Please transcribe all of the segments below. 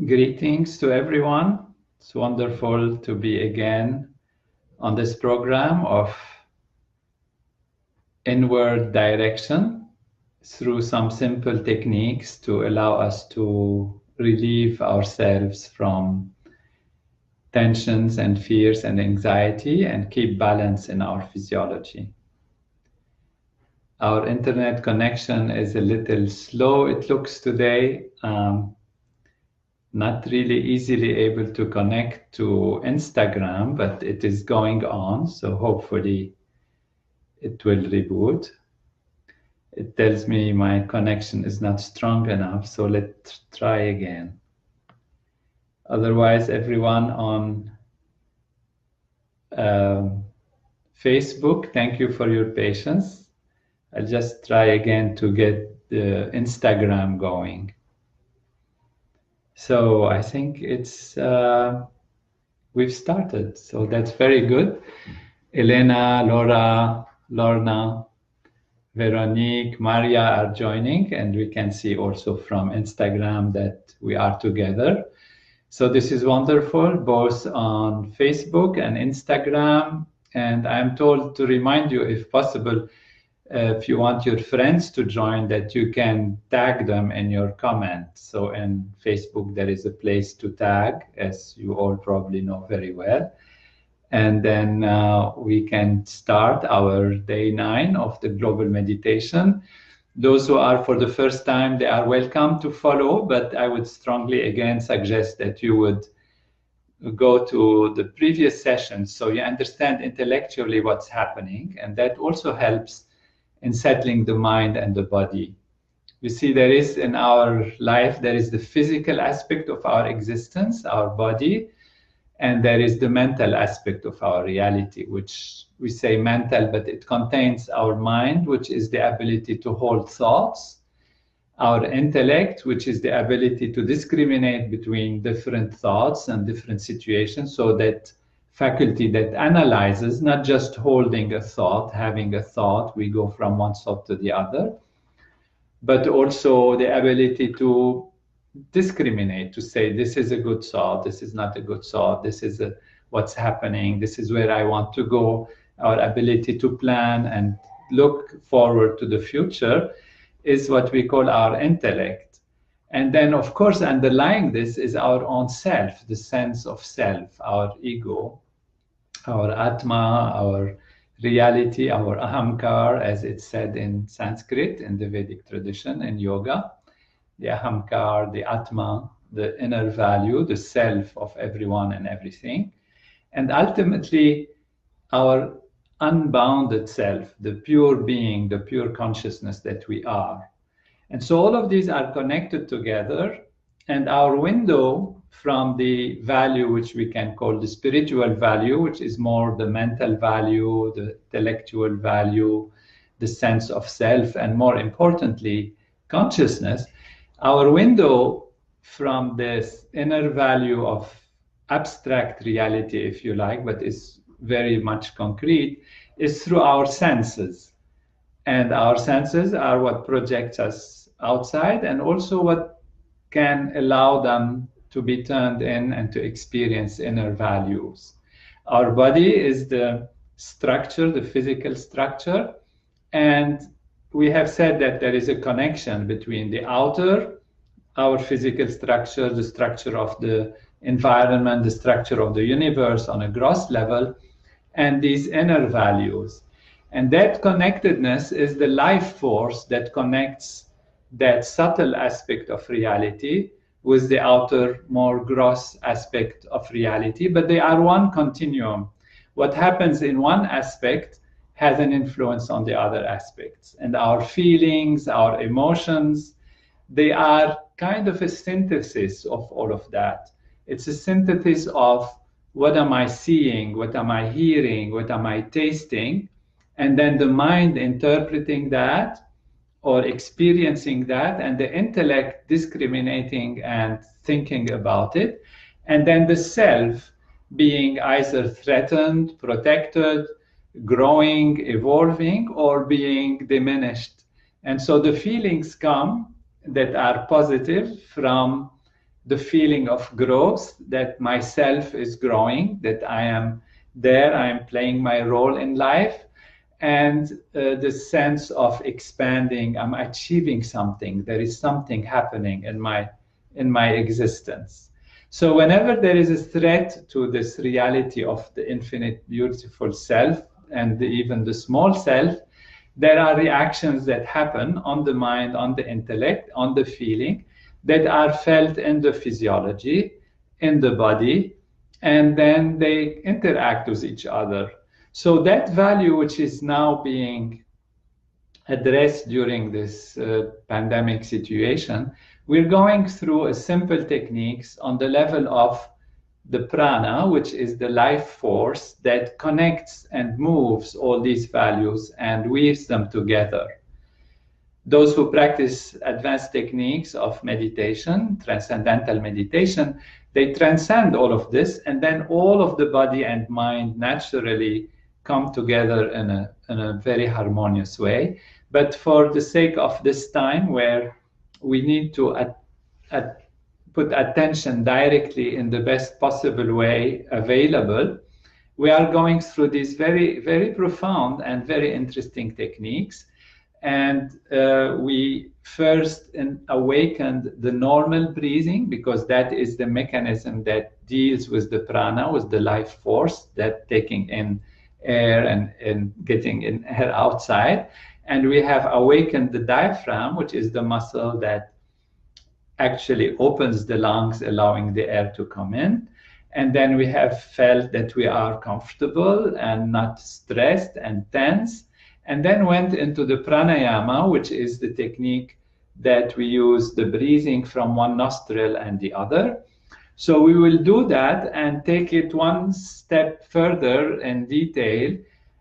Greetings to everyone. It's wonderful to be again on this program of inward direction through some simple techniques to allow us to relieve ourselves from tensions and fears and anxiety and keep balance in our physiology. Our internet connection is a little slow, it looks today. Not really easily able to connect to Instagram, but it is going on, so hopefully it will reboot. It tells me my connection is not strong enough, so let's try again. Otherwise, everyone on Facebook, thank you for your patience. I'll just try again to get the Instagram going. So I think it's we've started, so that's very good. Elena, Laura, Lorna, Veronique, Maria are joining, and we can see also from Instagram that we are together. So this is wonderful, both on Facebook and Instagram. And I'm told to remind you, if possible, if you want your friends to join, that you can tag them in your comment. So in Facebook, there is a place to tag, as you all probably know very well. And then we can start our day 9 of the global meditation. Those who are for the first time, they are welcome to follow, but I would strongly again suggest that you would go to the previous sessions so you understand intellectually what's happening, and that also helps in settling the mind and the body. You see, there is in our life, there is the physical aspect of our existence, our body, and there is the mental aspect of our reality, which we say mental, but it contains our mind, which is the ability to hold thoughts, our intellect, which is the ability to discriminate between different thoughts and different situations, so that faculty that analyzes, not just holding a thought, having a thought, we go from one thought to the other, but also the ability to discriminate, to say this is a good thought, this is not a good thought, this is what's happening, this is where I want to go. Our ability to plan and look forward to the future is what we call our intellect. And then, of course, underlying this is our own self, the sense of self, our ego, our atma, our reality, our ahamkar, as it's said in Sanskrit, in the Vedic tradition, in yoga. The ahamkar, the atma, the inner value, the self of everyone and everything. And ultimately, our unbounded self, the pure being, the pure consciousness that we are. And so all of these are connected together, and our window from the value, which we can call the spiritual value, which is more the mental value, the intellectual value, the sense of self, and more importantly, consciousness. Our window from this inner value of abstract reality, if you like, but is very much concrete, is through our senses. And our senses are what projects us outside, and also what can allow them to be turned in and to experience inner values. Our body is the structure, the physical structure, and we have said that there is a connection between the outer, our physical structure, the structure of the environment, the structure of the universe on a gross level, and these inner values. And that connectedness is the life force that connects that subtle aspect of reality with the outer, more gross aspect of reality, but they are one continuum. What happens in one aspect has an influence on the other aspects. And our feelings, our emotions, they are kind of a synthesis of all of that. It's a synthesis of what am I seeing, what am I hearing, what am I tasting, and then the mind interpreting that or experiencing that, and the intellect discriminating and thinking about it, and then the self being either threatened, protected, growing, evolving, or being diminished. And so the feelings come that are positive from the feeling of growth, that myself is growing, that I am there, I am playing my role in life, and the sense of expanding, I'm achieving something, there is something happening in my existence. So whenever there is a threat to this reality of the infinite beautiful self and even the small self, there are reactions that happen on the mind, on the intellect, on the feeling, that are felt in the physiology, in the body, and then they interact with each other. So that value, which is now being addressed during this pandemic situation, we're going through a simple techniques on the level of the prana, which is the life force that connects and moves all these values and weaves them together. Those who practice advanced techniques of meditation, transcendental meditation, they transcend all of this, and then all of the body and mind naturally come together in a very harmonious way. But for the sake of this time, where we need to put attention directly in the best possible way available, we are going through these very, very profound and very interesting techniques. And we first awakened the normal breathing, because that is the mechanism that deals with the prana, with the life force, that taking in air and getting in air outside. And we have awakened the diaphragm, which is the muscle that actually opens the lungs, allowing the air to come in. And then we have felt that we are comfortable and not stressed and tense. And then went into the pranayama, which is the technique that we use the breathing from one nostril and the other. So we will do that and take it one step further in detail.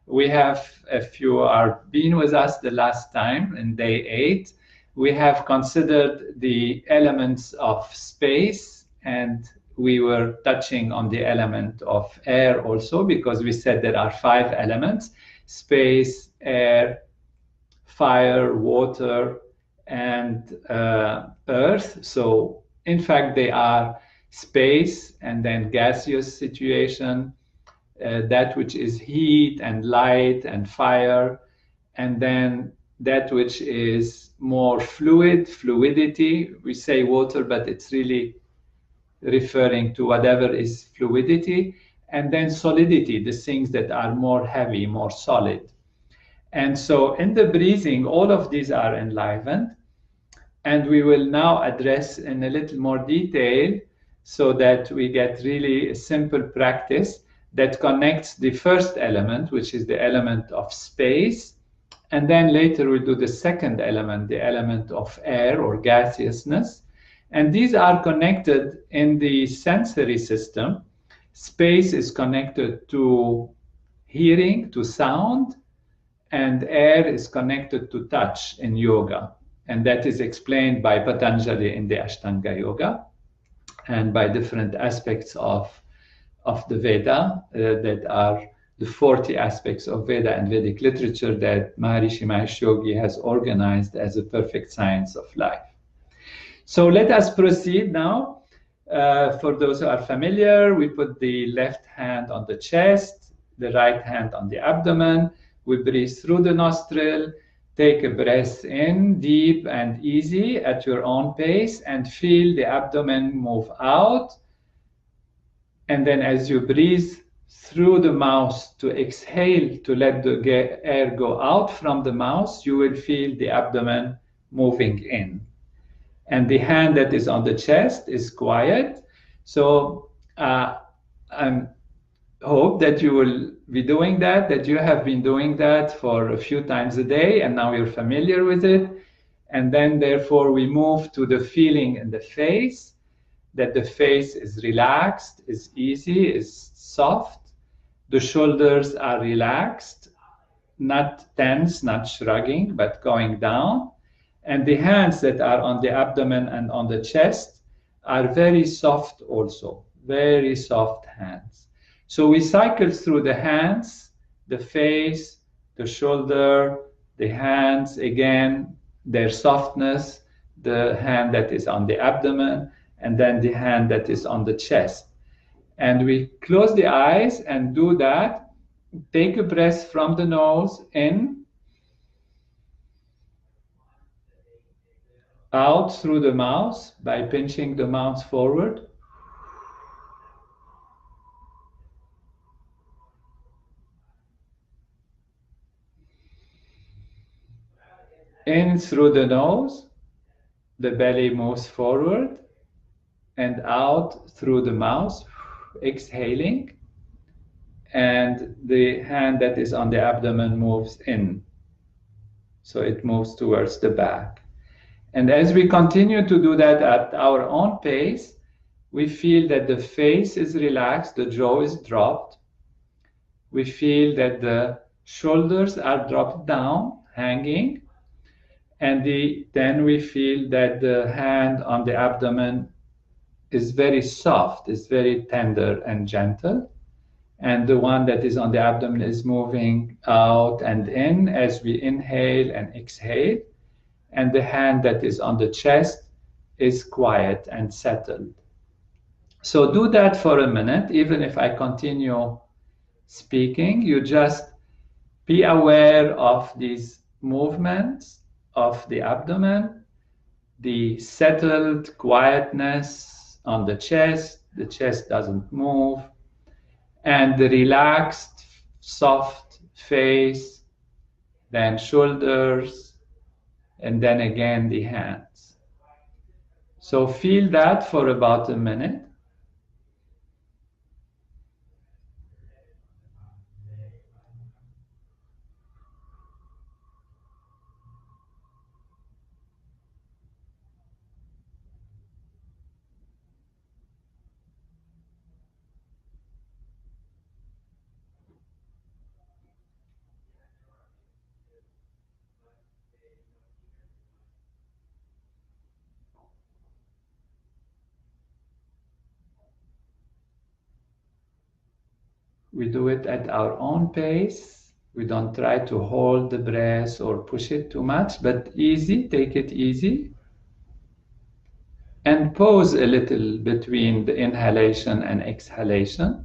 We have, if you are been with us the last time in day 8, we have considered the elements of space, and we were touching on the element of air also, because we said there are 5 elements: space, air, fire, water, and earth. So in fact, they are space, and then gaseous situation, that which is heat and light and fire, and then that which is more fluidity. We say water, but it's really referring to whatever is fluidity, and then solidity, the things that are more heavy, more solid. And so in the breathing, all of these are enlivened, and we will now address in a little more detail, so that we get really a simple practice that connects the first element, which is the element of space, and then later we'll do the second element, the element of air or gaseousness. And these are connected in the sensory system. Space is connected to hearing, to sound, and air is connected to touch in yoga. And that is explained by Patanjali in the Ashtanga Yoga, and by different aspects of the Veda, that are the 40 aspects of Veda and Vedic literature that Maharishi Mahesh Yogi has organized as a perfect science of life. So let us proceed now. For those who are familiar, we put the left hand on the chest, the right hand on the abdomen. We breathe through the nostril. Take a breath in, deep and easy at your own pace, and feel the abdomen move out. And then as you breathe through the mouth to exhale, to let the air go out from the mouth, you will feel the abdomen moving in. And the hand that is on the chest is quiet. So I hope that you will be doing that you have been doing that for a few times a day, and now you're familiar with it. And then therefore we move to the feeling in the face, that the face is relaxed, is easy, is soft. The shoulders are relaxed, not tense, not shrugging, but going down. And the hands that are on the abdomen and on the chest are very soft also, very soft hands. So we cycle through the hands, the face, the shoulder, the hands, again, their softness, the hand that is on the abdomen, and then the hand that is on the chest. And we close the eyes and do that. Take a breath from the nose in, out through the mouth by pinching the mouth forward. In through the nose, the belly moves forward, and out through the mouth, exhaling, and the hand that is on the abdomen moves in. So it moves towards the back. And as we continue to do that at our own pace, we feel that the face is relaxed, the jaw is dropped. We feel that the shoulders are dropped down, hanging. And then we feel that the hand on the abdomen is very soft, is very tender and gentle. And the one that is on the abdomen is moving out and in as we inhale and exhale. And the hand that is on the chest is quiet and settled. So do that for a minute. Even if I continue speaking, you just be aware of these movements of the abdomen, the settled quietness on the chest doesn't move, and the relaxed, soft face, then shoulders, and then again the hands. So feel that for about a minute. We do it at our own pace. We don't try to hold the breath or push it too much, but easy, take it easy. And pause a little between the inhalation and exhalation,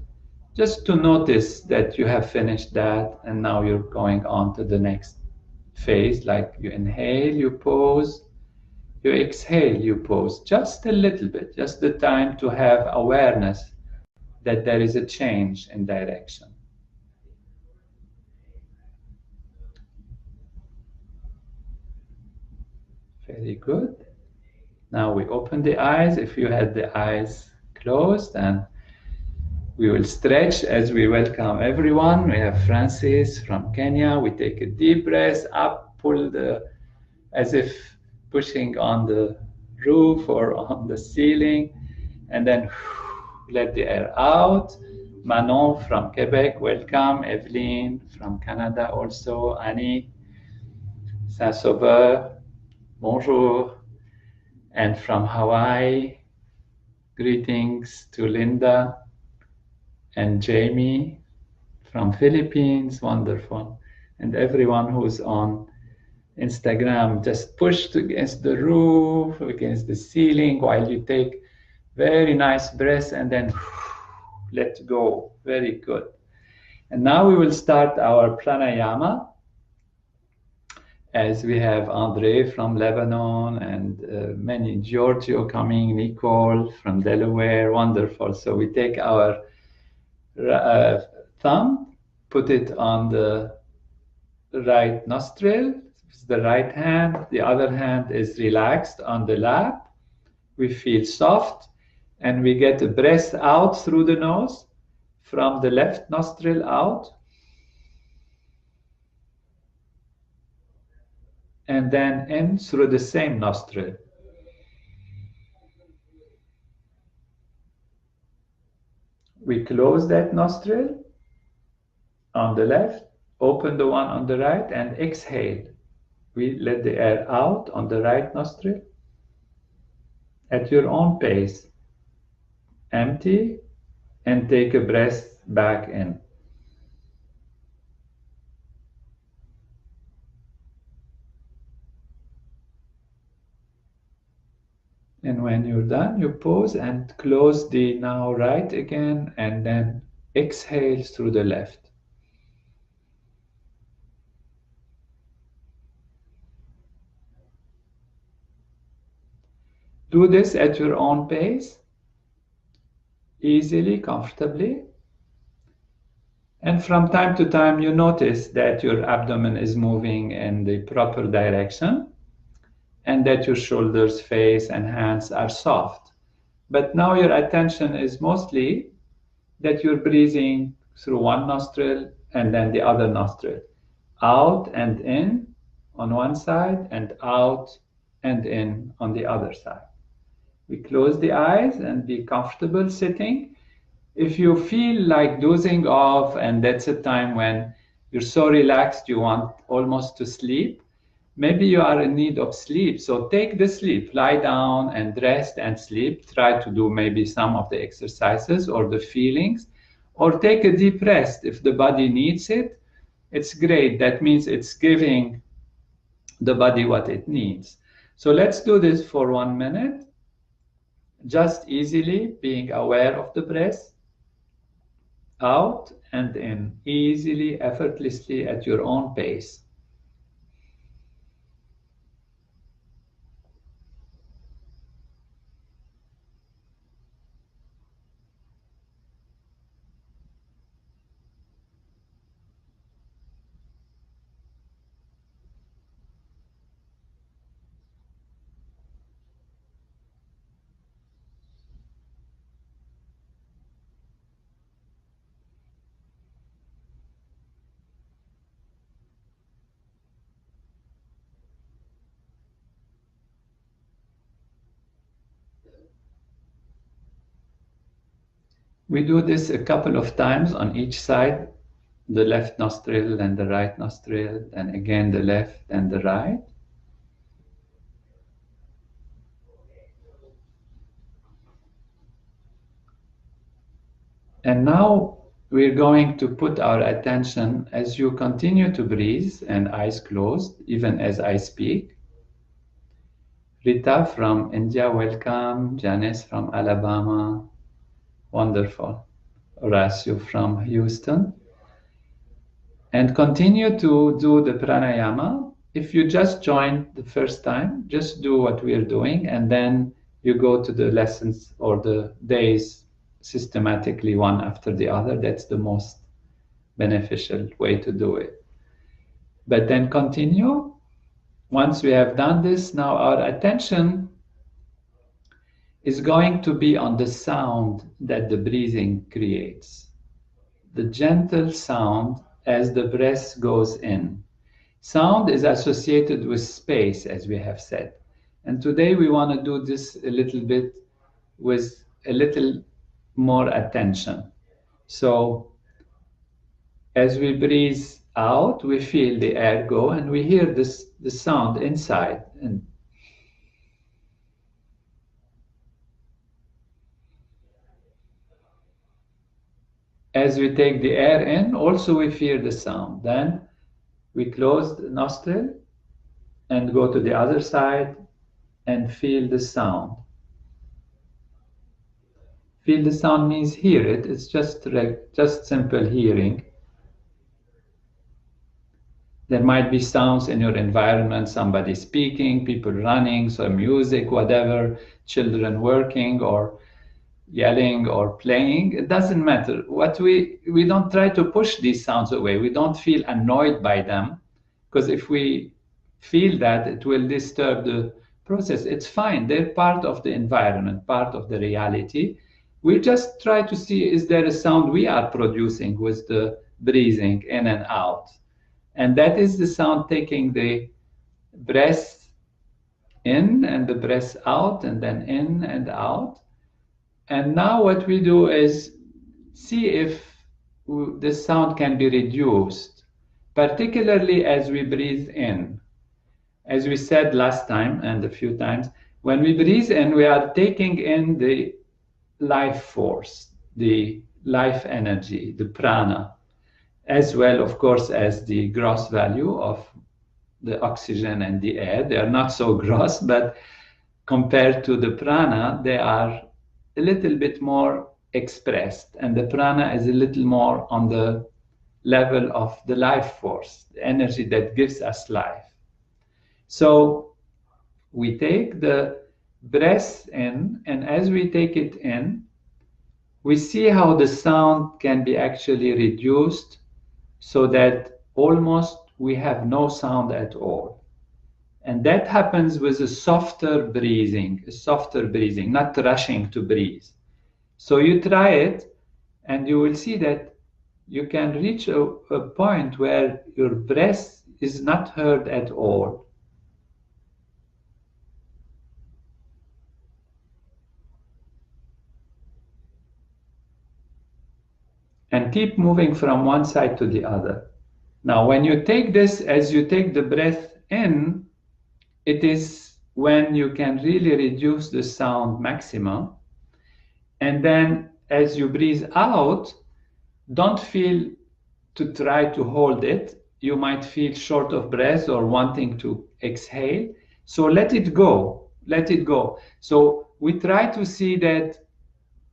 just to notice that you have finished that and now you're going on to the next phase. Like you inhale, you pause, you exhale, you pause, just a little bit, just the time to have awareness that there is a change in direction. Very good. Now we open the eyes, if you had the eyes closed, and we will stretch as we welcome everyone. We have Francis from Kenya. We take a deep breath up, pull as if pushing on the roof or on the ceiling, and then let the air out. Manon from Quebec, welcome. Evelyn from Canada also. Annie Saint-Sauveur, bonjour. And from Hawaii, greetings to Linda and Jamie from Philippines, wonderful. And everyone who's on Instagram, just pushed against the roof, against the ceiling while you take very nice breaths and then let go. Very good. And now we will start our pranayama, as we have Andre from Lebanon and many, Giorgio coming, Nicole from Delaware, wonderful. So we take our thumb, put it on the right nostril, it's the right hand, the other hand is relaxed on the lap. We feel soft, and we get a breath out through the nose, from the left nostril out, and then in through the same nostril. We close that nostril on the left, open the one on the right, and exhale. We let the air out on the right nostril at your own pace. Empty and take a breath back in. And And when you're done, you pause and close the now right again, and then exhale through the left. Do this at your own pace, easily, comfortably. And from time to time, you notice that your abdomen is moving in the proper direction and that your shoulders, face, and hands are soft. But now your attention is mostly that you're breathing through one nostril and then the other nostril. Out and in on one side and out and in on the other side. We close the eyes and be comfortable sitting. If you feel like dozing off and that's a time when you're so relaxed you want almost to sleep, maybe you are in need of sleep. So take the sleep, lie down and rest and sleep. Try to do maybe some of the exercises or the feelings, or take a deep rest if the body needs it. It's great. That means it's giving the body what it needs. So let's do this for 1 minute, just easily being aware of the breath. Out and in, easily, effortlessly at your own pace. We do this a couple of times on each side, the left nostril and the right nostril, and again the left and the right. And now we're going to put our attention as you continue to breathe and eyes closed, even as I speak. Rita from India, welcome. Janice from Alabama, wonderful. Horacio from Houston. And continue to do the pranayama. If you just joined the first time, just do what we're doing, and then you go to the lessons or the days systematically, one after the other. That's the most beneficial way to do it. But then continue. Once we have done this, now our attention is going to be on the sound that the breathing creates. The gentle sound as the breath goes in. Sound is associated with space, as we have said. And today we want to do this a little bit with a little more attention. So as we breathe out, we feel the air go and we hear the sound inside. And as we take the air in, also we hear the sound. Then we close the nostril and go to the other side and feel the sound. Feel the sound means hear it. It's just simple hearing. There might be sounds in your environment, somebody speaking, people running, some music, whatever, children working or yelling or playing. It doesn't matter. What we don't try to push these sounds away. We don't feel annoyed by them, because if we feel that, it will disturb the process. It's fine. They're part of the environment, part of the reality. We just try to see, is there a sound we are producing with the breathing in and out? And that is the sound taking the breath in and the breath out, and then in and out. And now what we do is see if this sound can be reduced, particularly as we breathe in. As we said last time and a few times, when we breathe in, we are taking in the life force, the life energy, the prana, as well, of course, as the gross value of the oxygen and the air. They are not so gross, but compared to the prana, they are a little bit more expressed, and the prana is a little more on the level of the life force, the energy that gives us life. So we take the breath in, and as we take it in, we see how the sound can be actually reduced so that almost we have no sound at all. And that happens with a softer breathing, not rushing to breathe. So you try it, and you will see that you can reach a point where your breath is not heard at all. And keep moving from one side to the other. Now, when you take this, as you take the breath in, it is when you can really reduce the sound maximum. And then as you breathe out, don't feel to try to hold it. You might feel short of breath or wanting to exhale. So let it go. Let it go. So we try to see that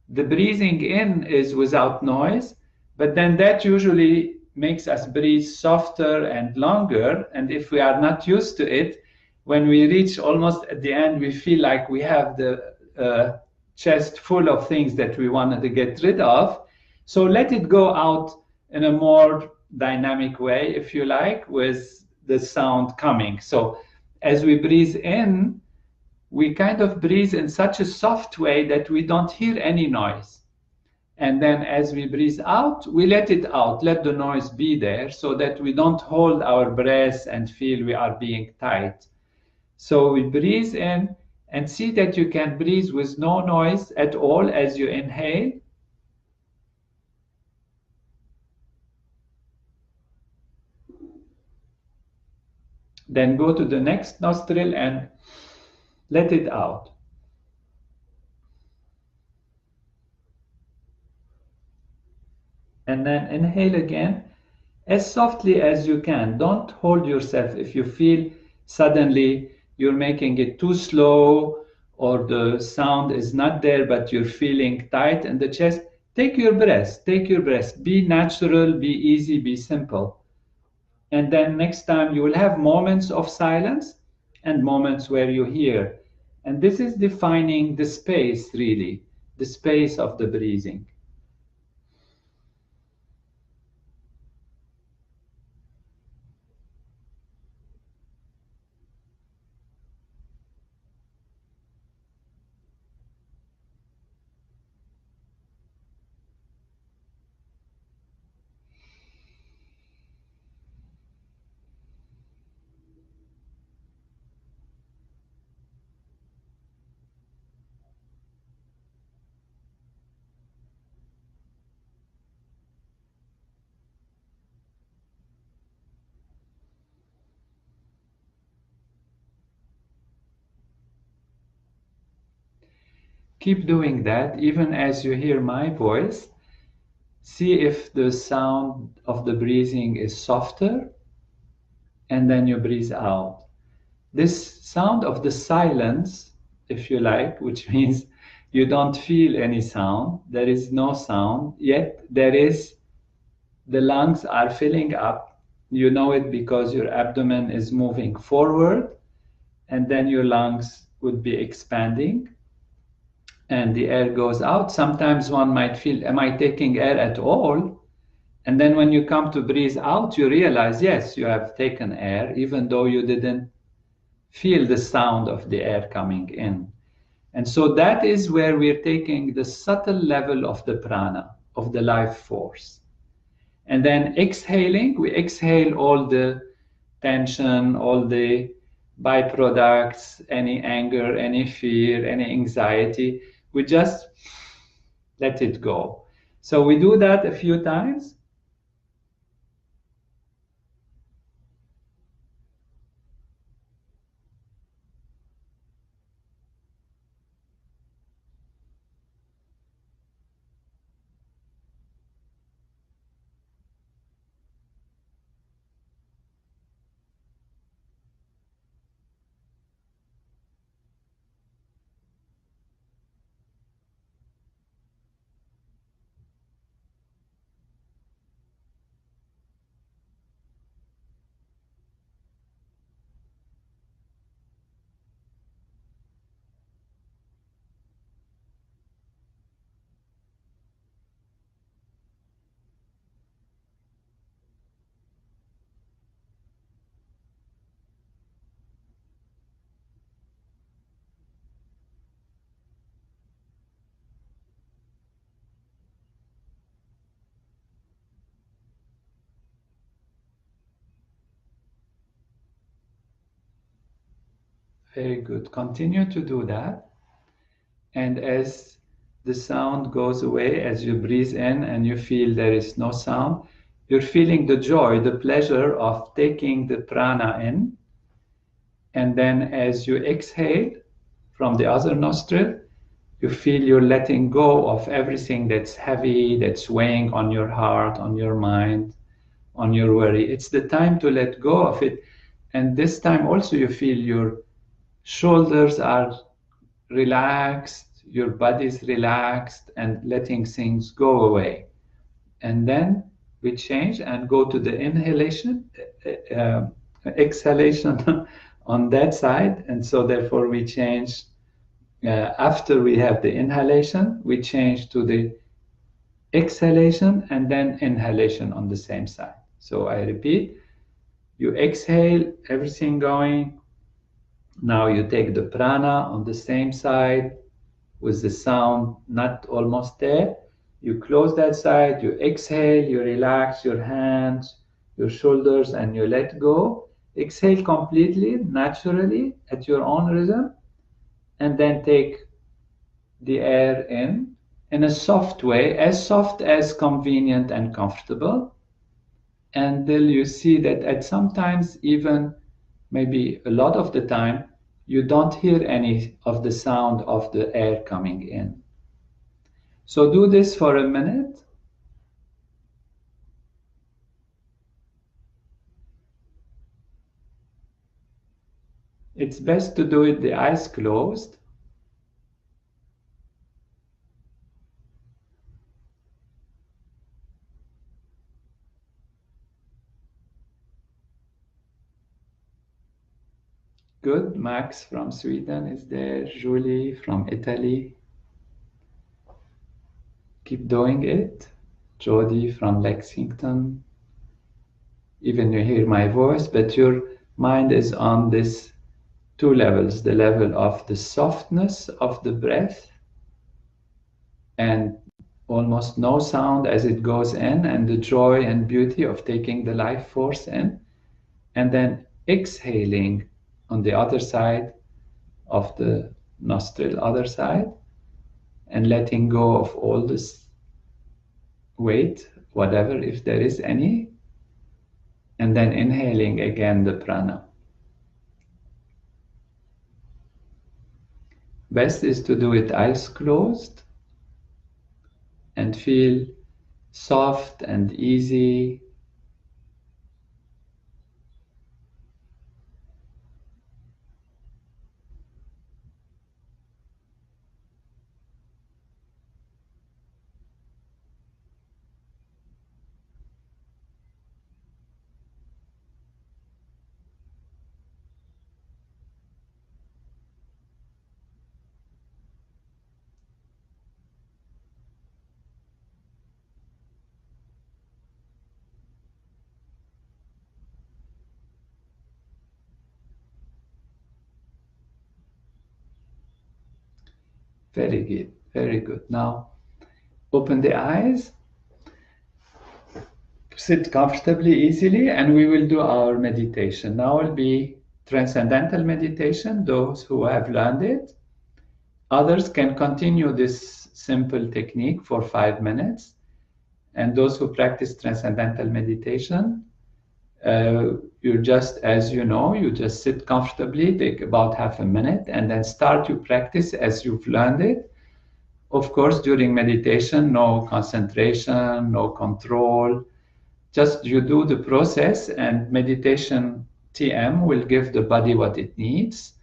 the breathing in is without noise, but then that usually makes us breathe softer and longer. And if we are not used to it, when we reach almost at the end, we feel like we have the chest full of things that we wanted to get rid of. So let it go out in a more dynamic way, if you like, with the sound coming. So as we breathe in, we kind of breathe in such a soft way that we don't hear any noise. And then as we breathe out, we let it out, let the noise be there so that we don't hold our breath and feel we are being tight. So we breathe in and see that you can breathe with no noise at all as you inhale. Then go to the next nostril and let it out. And then inhale again as softly as you can. Don't hold yourself. If you feel suddenly you're making it too slow or the sound is not there, but you're feeling tight in the chest, take your breath. Take your breath. Be natural, be easy, be simple. And then next time you will have moments of silence and moments where you hear. And this is defining the space, really, the space of the breathing. Keep doing that even as you hear my voice. See if the sound of the breathing is softer, and then you breathe out. This sound of the silence, if you like, which means you don't feel any sound, there is no sound, yet there is, the lungs are filling up. You know it because your abdomen is moving forward, and then your lungs would be expanding and the air goes out. Sometimes one might feel, am I taking air at all? And then when you come to breathe out, you realize, yes, you have taken air, even though you didn't feel the sound of the air coming in. And so that is where we're taking the subtle level of the prana, of the life force. And then exhaling, we exhale all the tension, all the byproducts, any anger, any fear, any anxiety. We just let it go. So we do that a few times. Very good. Continue to do that. And as the sound goes away, as you breathe in and you feel there is no sound, you're feeling the joy, the pleasure of taking the prana in. And then as you exhale from the other nostril, you feel you're letting go of everything that's heavy, that's weighing on your heart, on your mind, on your worry. It's the time to let go of it. And this time also you feel your shoulders are relaxed, your body's relaxed, and letting things go away. And then we change and go to the inhalation, exhalation on that side. And so therefore we change, after we have the inhalation, we change to the exhalation and then inhalation on the same side. So I repeat, you exhale, everything going. Now you take the prana on the same side with the sound not almost there. You close that side, you exhale, you relax your hands, your shoulders, and you let go. Exhale completely, naturally, at your own rhythm, and then take the air in a soft way, as soft as convenient and comfortable. Until you see that at sometimes, even maybe a lot of the time, you don't hear any of the sound of the air coming in. So do this for a minute. It's best to do it the eyes closed. Good. Max from Sweden is there. Julie from Italy. Keep doing it. Jody from Lexington. Even you hear my voice, but your mind is on this two levels, the level of the softness of the breath and almost no sound as it goes in, and the joy and beauty of taking the life force in, and then exhaling on the other side of the nostril, other side, and letting go of all this weight, whatever, if there is any, and then inhaling again the prana. Best is to do it eyes closed and feel soft and easy. Very good, very good. Now open the eyes, sit comfortably, easily, and we will do our meditation. Now will be transcendental meditation, those who have learned it. Others can continue this simple technique for 5 minutes. And those who practice transcendental meditation, you just, as you know, you just sit comfortably, take about half a minute, and then start your practice as you've learned it. Of course, during meditation, no concentration, no control. Just you do the process, and meditation TM will give the body what it needs,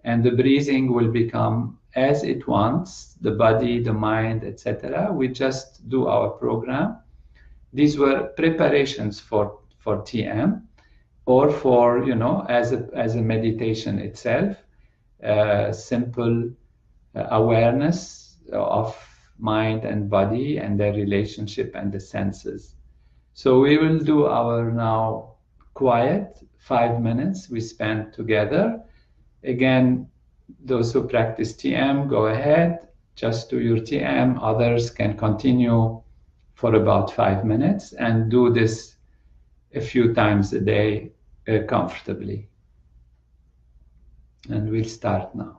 and the breathing will become as it wants, the body, the mind, etc. We just do our program. These were preparations for TM, or for, as a meditation itself, simple awareness of mind and body and their relationship and the senses. So we will do our now quiet 5 minutes we spend together. Again, those who practice TM, go ahead, just do your TM. Others can continue for about 5 minutes and do this a few times a day comfortably. and we'll start now.